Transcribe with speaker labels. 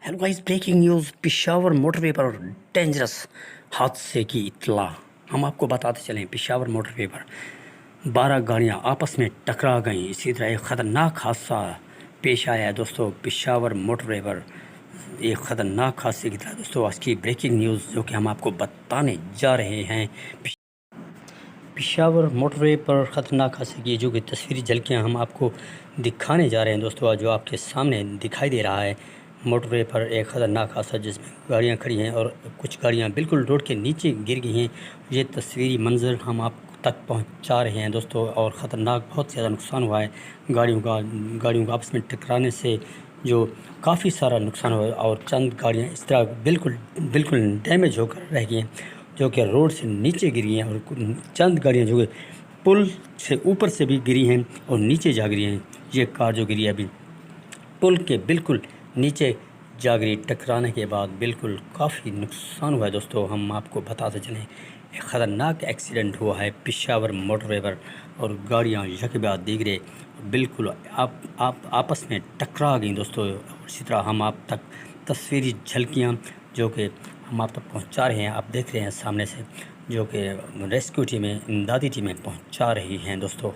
Speaker 1: Hello guys, breaking news. Peshawar motorway पर dangerous हादसे की इत्तला। हम आपको बताते चलें, पेशावर मोटरवे पर 12 गाड़ियां आपस में टकरा गईं। इसी तरह एक ख़तरनाक हादसा पेश आया है दोस्तों पेशावर मोटरवे पर। एक ख़तरनाक हादसे की तरह दोस्तों आज की ब्रेकिंग न्यूज़ जो कि हम आपको बताने जा रहे हैं। पेशावर मोटरवे पर ख़तरनाक हादसे की जो कि तस्वीरी झलकियाँ हम आपको दिखाने जा रहे हैं दोस्तों, आज जो आपके सामने दिखाई दे रहा है। मोटरवे पर एक ख़तरनाक हादसा जिसमें गाड़ियां खड़ी हैं और कुछ गाड़ियां बिल्कुल रोड के नीचे गिर गई हैं। ये तस्वीरी मंजर हम आप तक पहुंचा रहे हैं दोस्तों। और ख़तरनाक बहुत ज़्यादा नुकसान हुआ है गाड़ियों का आपस में टकराने से, जो काफ़ी सारा नुकसान हुआ है। और चंद गाड़ियाँ इस तरह बिल्कुल बिल्कुल डैमेज होकर रह गई हैं, जो कि रोड से नीचे गिरी हैं। और चंद गाड़ियाँ जो पुल से ऊपर से भी गिरी हैं और नीचे जा गिरी हैं। ये कार जो गिरी है अभी पुल के बिल्कुल नीचे जा गिरी, टकराने के बाद बिल्कुल काफ़ी नुकसान हुआ है दोस्तों। हम आपको बताते चलें, एक ख़तरनाक एक्सीडेंट हुआ है पेशावर मोटरवे पर और गाड़ियाँ यक बाद दीगरे बिल्कुल आप आपस में टकरा गई दोस्तों। इसी तरह हम आप तक तस्वीरी झलकियाँ जो कि हम आप तक पहुंचा रहे हैं, आप देख रहे हैं सामने से, जो कि रेस्क्यू टीमें, इमदादी टीमें पहुंचा रही हैं दोस्तों।